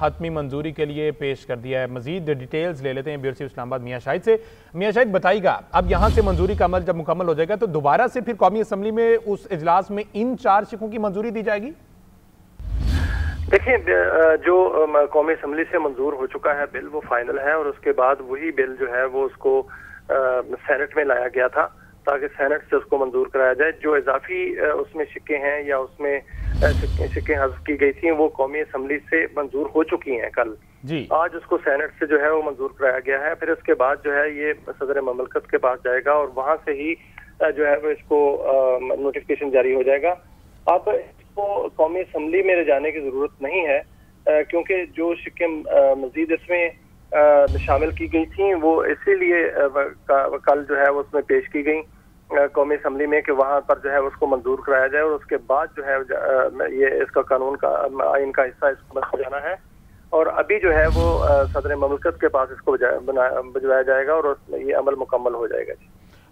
حتمی منظوری کے لیے پیش کر دیا ہے. مزید ڈیٹیلز لے لیتے ہیں بیورو چیف اسلام آباد میاں شاہد سے. میاں شاہد بتائیے گا اب یہاں سے منظوری کا عمل جب مکمل ہو جائے گا تو دوبارہ سے پھر قومی اسمبلی میں اس اجلاس میں ان 4 شقوں کی منظوری دی جائے گی؟ دیکھیں جو قومی اسمبلی سے منظور ہو چکا ہے بل وہ فائنل ہے اور اس کے بعد وہی بل جو ہے وہ اس کو سینٹ میں لایا گیا تھا تاکہ سینٹ سے اس کو منظور کرایا جائے. جو اضافی اس میں شقیں ہیں یا اس میں شقیں حذف کی گئی تھیں وہ قومی اسمبلی سے منظور ہو چکی ہیں کل جی. آج اس کو سینٹ سے جو ہے وہ منظور کرایا گیا ہے. پھر اس کے بعد جو ہے یہ صدر مملکت کے پاس جائے گا اور وہاں سے ہی جو ہے وہ اس کو نوٹیفکیشن جاری ہو جائے گا. اب اس کو قومی اسمبلی میں لے جانے کی ضرورت نہیں ہے کیونکہ جو شقیں مزید اس میں شامل کی گئی تھیں وہ اسی لیے کل جو ہے وہ اس میں پیش کی گئی قومی اسمبلی میں کہ وہاں پر جو ہے اس کو منظور کرایا جائے اور اس کے بعد جو ہے یہ اس کا قانون کا آئین کا حصہ اس کو بنا جانا ہے. اور ابھی جو ہے وہ صدر مملکت کے پاس اس کو بھجوایا جائے گا اور یہ عمل مکمل ہو جائے گا.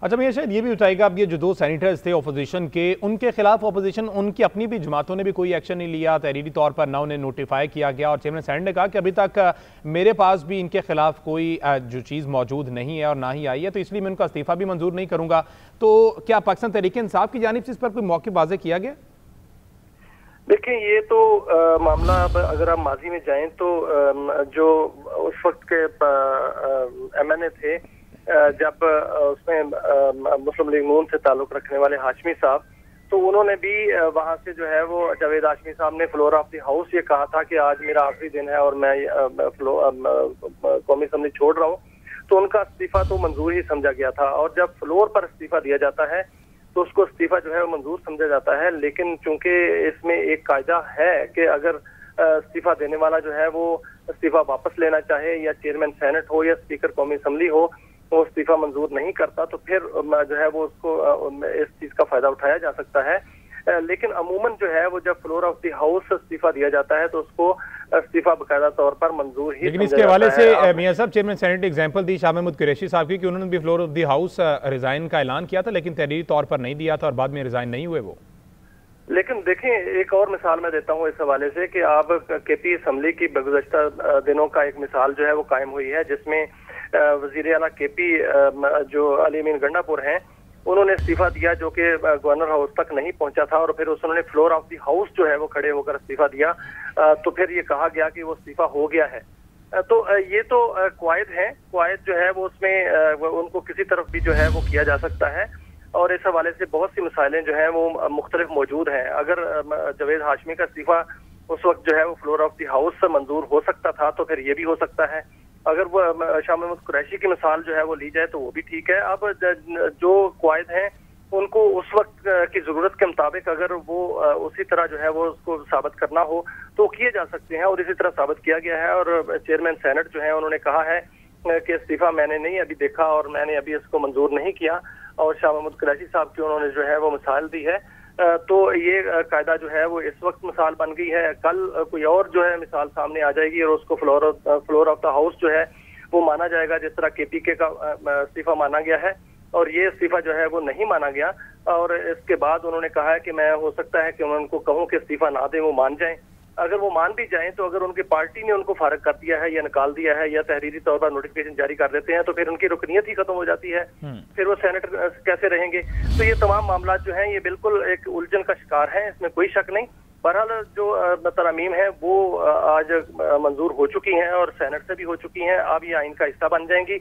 اچھا میاں شاید یہ بھی بتائیے گا اب یہ جو 2 سینیٹرز تھے اپوزیشن کے ان کے خلاف اپوزیشن ان کی اپنی بھی جماعتوں نے بھی کوئی ایکشن نہیں لیا, تحریری طور پر نہ انہیں نوٹیفائی کیا گیا اور چیئرمین سینٹ نے کہا کہ ابھی تک میرے پاس بھی ان کے خلاف کوئی جو چیز موجود نہیں ہے اور نہ ہی آئی ہے تو اس لیے میں ان کا استعفیٰ بھی منظور نہیں کروں گا. تو کیا پاکستان تحریک انصاف کی جانب سے اس پر کوئی موقف واضح کیا گیا؟ دیکھیں یہ تو معاملہ اب اگر آپ ماضی میں جائیں تو جو اس وقت کے ایم این اے تھے جب اس میں مسلم لیگ نون سے تعلق رکھنے والے ہاشمی صاحب تو انہوں نے بھی وہاں سے جو ہے وہ جاوید ہاشمی صاحب نے فلور آف دی ہاؤس یہ کہا تھا کہ آج میرا آخری دن ہے اور میں قومی اسمبلی چھوڑ رہا ہوں. تو ان کا استعفیٰ تو منظور ہی سمجھا گیا تھا اور جب فلور پر استعفیٰ دیا جاتا ہے تو اس کو استعفیٰ جو ہے وہ منظور سمجھا جاتا ہے. لیکن چونکہ اس میں ایک قاعدہ ہے کہ اگر استعفیٰ دینے والا جو ہے وہ استعفیٰ واپس لینا چاہے یا چیئرمین سینٹ ہو یا اسپیکر قومی اسمبلی ہو وہ استعفیٰ منظور نہیں کرتا تو پھر جو ہے وہ اس کو اس چیز کا فائدہ اٹھایا جا سکتا ہے. لیکن عموماً جو ہے وہ جب فلور آف دی ہاؤس استعفیٰ دیا جاتا ہے تو اس کو استعفیٰ باقاعدہ طور پر منظور ہی. لیکن اس کے حوالے سے میاں صاحب چیئرمین سینٹ نے ایگزامپل دی شاہ محمود قریشی صاحب کی کہ انہوں نے بھی floor of the house resign کا اعلان کیا تھا لیکن تحریری طور پر نہیں دیا تھا اور بعد میں ریزائن نہیں ہوئے وہ. لیکن دیکھیں ایک اور مثال میں دیتا ہوں اس حوالے سے کہ آپ کے پی اسمبلی کی گزشتہ دنوں کا ایک مثال جو ہے وہ قائم ہوئی ہے جس میں وزیر اعلیٰ کے پی جو علی امین گنڈا پور ہیں انہوں نے استعفیٰ دیا جو کہ گورنر ہاؤس تک نہیں پہنچا تھا اور پھر انہوں نے فلور آف دی ہاؤس جو ہے وہ کھڑے ہو کر استعفیٰ دیا تو پھر یہ کہا گیا کہ وہ استعفیٰ ہو گیا ہے. تو یہ تو قواعد ہیں, قواعد جو ہے وہ اس میں ان کو کسی طرف بھی جو ہے وہ کیا جا سکتا ہے اور اس حوالے سے بہت سی مسائلیں جو ہیں وہ مختلف موجود ہیں. اگر جاوید ہاشمی کا استعفیٰ اس وقت جو ہے وہ فلور آف دی ہاؤس سے منظور ہو سکتا تھا تو پھر یہ بھی ہو سکتا ہے. اگر وہ شاہ محمود قریشی کی مثال جو ہے وہ لی جائے تو وہ بھی ٹھیک ہے. اب جو قواعد ہیں ان کو اس وقت کی ضرورت کے مطابق اگر وہ اسی طرح جو ہے وہ اس کو ثابت کرنا ہو تو کیے جا سکتے ہیں اور اسی طرح ثابت کیا گیا ہے. اور چیئرمین سینٹ جو ہے انہوں نے کہا ہے کہ استعفیٰ میں نے نہیں ابھی دیکھا اور میں نے ابھی اس کو منظور نہیں کیا اور شاہ محمود قریشی صاحب کی انہوں نے جو ہے وہ مثال دی ہے. تو یہ قاعدہ جو ہے وہ اس وقت مثال بن گئی ہے. کل کوئی اور جو ہے مثال سامنے آ جائے گی اور اس کو فلور آف دا ہاؤس جو ہے وہ مانا جائے گا جس طرح کے پی کے کا استعفیٰ مانا گیا ہے اور یہ استعفیٰ جو ہے وہ نہیں مانا گیا. اور اس کے بعد انہوں نے کہا ہے کہ میں ہو سکتا ہے کہ میں ان کو کہوں کہ استعفیٰ نہ دیں, وہ مان جائیں. اگر وہ مان بھی جائیں تو اگر ان کی پارٹی نے ان کو فارغ کر دیا ہے یا نکال دیا ہے یا تحریری طور پر نوٹیفکیشن جاری کر دیتے ہیں تو پھر ان کی رکنیت ہی ختم ہو جاتی ہے, پھر وہ سینیٹر کیسے رہیں گے. تو یہ تمام معاملات جو ہیں یہ بالکل ایک الجھن کا شکار ہیں, اس میں کوئی شک نہیں. بہرحال جو ترامیم ہیں وہ آج منظور ہو چکی ہیں اور سینٹ سے بھی ہو چکی ہیں. اب یہ آئین کا حصہ بن جائیں گی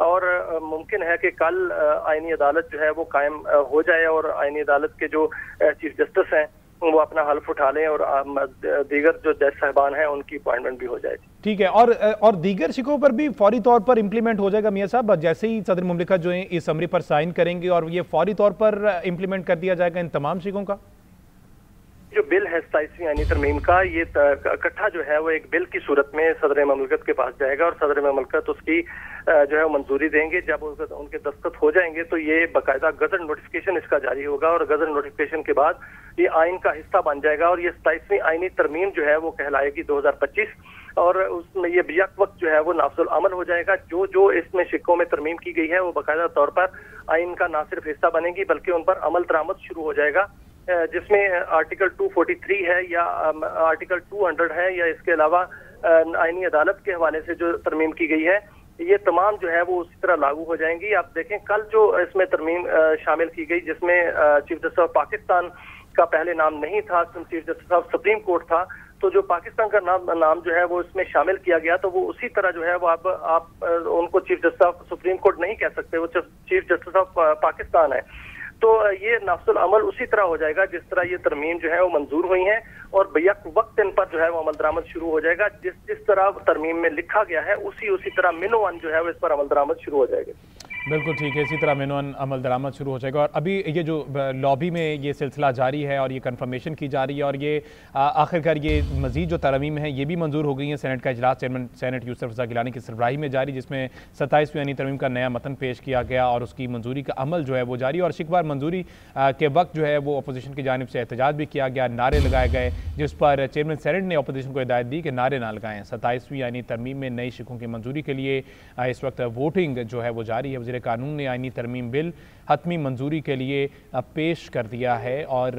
اور ممکن ہے کہ کل آئینی عدالت جو ہے وہ قائم ہو جائے اور آئینی عدالت کے جو چیف جسٹس ہیں وہ اپنا حلف اٹھا لیں اور دیگر جو جج صاحبان ہیں ان کی اپوائنٹمنٹ بھی ہو جائے. ٹھیک ہے. اور دیگر شکوں پر بھی فوری طور پر امپلیمنٹ ہو جائے گا میاں صاحب جیسے ہی صدر مملکت جو ہیں اس امری پر سائن کریں گے اور یہ فوری طور پر امپلیمنٹ کر دیا جائے گا ان تمام شکوں کا. جو بل ہے 27ویں آئینی ترمیم کا یہ اکٹھا جو ہے وہ ایک بل کی صورت میں صدر مملکت کے پاس جائے گا اور صدر مملکت اس کی جو ہے منظوری دیں گے. جب ان کے دستخط ہو جائیں گے تو یہ باقاعدہ گزر نوٹیفکیشن اس کا جاری ہوگا اور گزر نوٹیفکیشن کے بعد یہ آئین کا حصہ بن جائے گا اور یہ 27ویں آئینی ترمیم جو ہے وہ کہلائے گی 2025 اور اس میں یہ بیک وقت جو ہے وہ نافذ العمل ہو جائے گا. جو اس میں شکوں میں ترمیم کی گئی ہے وہ باقاعدہ طور پر آئین کا نہ صرف حصہ بنے گی بلکہ ان پر عمل درآمد شروع ہو جائے گا جس میں آرٹیکل 243 ہے یا آرٹیکل 200 ہے یا اس کے علاوہ آئینی عدالت کے حوالے سے جو ترمیم کی گئی ہے یہ تمام جو ہے وہ اسی طرح لاگو ہو جائیں گی۔ آپ دیکھیں کل جو اس میں ترمیم شامل کی گئی جس میں چیف جسٹس آف پاکستان کا پہلے نام نہیں تھا، chief justice of supreme court تھا، تو جو پاکستان کا نام جو ہے وہ اس میں شامل کیا گیا تو وہ اسی طرح جو ہے وہ اب آپ ان کو chief justice of supreme court نہیں کہہ سکتے، وہ چیف جسٹس آف پاکستان ہے۔ تو یہ نافذ العمل اسی طرح ہو جائے گا جس طرح یہ ترمیم جو ہے وہ منظور ہوئی ہیں، اور بیک وقت ان پر جو ہے وہ عمل درآمد شروع ہو جائے گا۔ جس طرح ترمیم میں لکھا گیا ہے اسی طرح منوان جو ہے وہ اس پر عمل درآمد شروع ہو جائے گا۔ بالکل ٹھیک ہے، اسی طرح منوان عمل درآمد شروع ہو جائے گا۔ اور ابھی یہ جو لابی میں یہ سلسلہ جاری ہے اور یہ کنفرمیشن کی جا رہی ہے، اور یہ آخرکار یہ مزید جو ترامیم ہیں یہ بھی منظور ہو گئی ہیں۔ سینٹ کا اجلاس چیئرمین سینٹ یوسف رضا گیلانی کی سربراہی میں جاری، جس میں 27ویں آئینی ترمیم کا نیا متن پیش کیا گیا اور اس کی منظوری کا عمل جو ہے وہ جاری، اور شکوار منظوری کے وقت جو ہے وہ اپوزیشن کی جانب سے احتجاج بھی کیا گیا، نعرے لگائے گئے، جس پر چیئرمین سینٹ نے اپوزیشن کو ہدایت دی کہ نعرے نہ لگائیں۔ 27ویں آئینی ترمیم میں نئی شقوں کی منظوری کے لیے اس وقت ووٹنگ جو ہے وہ جاری ہے۔ وزیر قانون نے آئینی ترمیم بل حتمی منظوری کے لیے پیش کر دیا ہے، اور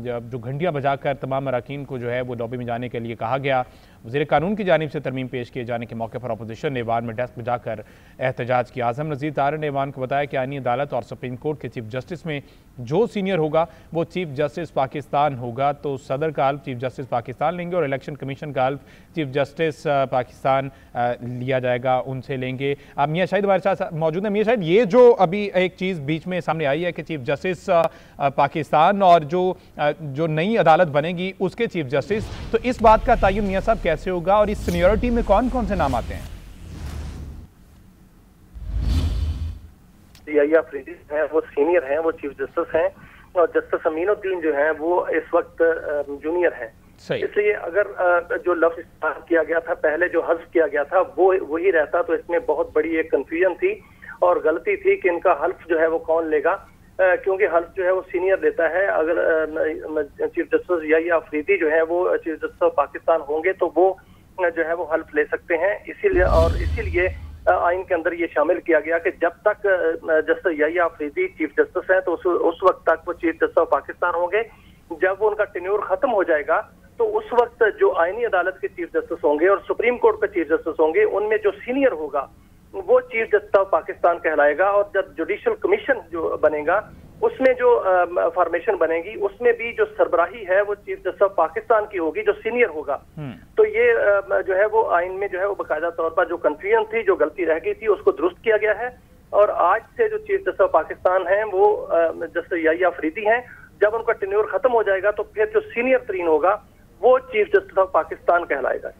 جو گھنٹیاں بجا کر تمام اراکین کو جو ہے وہ لابی میں جانے کے لیے کہا گیا۔ وزیر قانون کی جانب سے ترمیم پیش کیے جانے کے موقع پر اپوزیشن نے ایوان میں ڈیسک بجا کر احتجاج کیا۔ اعظم نذیر طاہر نے ایوان کو بتایا کہ آئینی عدالت اور سپریم کورٹ کے چیف جسٹس میں جو سینئر ہوگا وہ چیف جسٹس پاکستان ہوگا، تو صدر کا حلف چیف جسٹس پاکستان لیں گے اور الیکشن کمیشن کا حلف چیف جسٹس پاکستان لیا جائے گا، ان سے لیں گے۔ میاں شاہد ہمارے ساتھ موجود ہیں۔ میاں شاہد، یہ جو ابھی ایک چیز بیچ میں سامنے آئی ہے کہ چیف جسٹس پاکستان اور جو نئی عدالت بنے گی اس کے چیف جسٹس، تو اس بات کا تعین میاں صاحب کیسے ہوگا اور اس سینیورٹی میں کون کون سے نام آتے ہیں؟ آفریدی ہیں وہ سینئر ہیں، وہ چیف جسٹس ہیں، اور جسٹس امین الدین جو ہیں وہ اس وقت جونیئر ہیں۔ اس لیے اگر جو لفظ استعمال کیا گیا تھا پہلے، جو حذف کیا گیا تھا وہ وہی رہتا تو اس میں بہت بڑی ایک کنفیوژن تھی اور غلطی تھی کہ ان کا حلف جو ہے وہ کون لے گا، کیونکہ حلف جو ہے وہ سینئر لیتا ہے۔ اگر چیف جسٹس یا آفریدی جو ہے وہ چیف جسٹس آف پاکستان ہوں گے تو وہ جو ہے وہ حلف لے سکتے ہیں۔ اسی لیے آئین کے اندر یہ شامل کیا گیا کہ جب تک جسٹس یا آفریدی چیف جسٹس ہیں تو اس وقت تک وہ چیف جسٹس آف پاکستان ہوں گے۔ جب وہ ان کا ٹینیور ختم ہو جائے گا تو اس وقت جو آئینی عدالت کے چیف جسٹس ہوں گے اور سپریم کورٹ کے چیف جسٹس ہوں گے ان میں جو سینئر ہوگا وہ چیف جسٹس آف پاکستان کہلائے گا، اور جب جوڈیشل کمیشن جو بنے گا اس میں جو فارمیشن بنے گی اس میں بھی جو سربراہی ہے وہ چیف جسٹس آف پاکستان کی ہوگی جو سینئر ہوگا۔ تو یہ جو ہے وہ آئین میں جو ہے وہ باقاعدہ طور پر جو کنفیوژن تھی، جو غلطی رہ گئی تھی، اس کو درست کیا گیا ہے، اور آج سے جو چیف جسٹس آف پاکستان ہیں وہ جسٹس یا آفریدی ہیں۔ جب ان کا ٹینیور ختم ہو جائے گا تو پھر جو سینئر ترین ہوگا وہ چیف جسٹس آف پاکستان کہلائے گا۔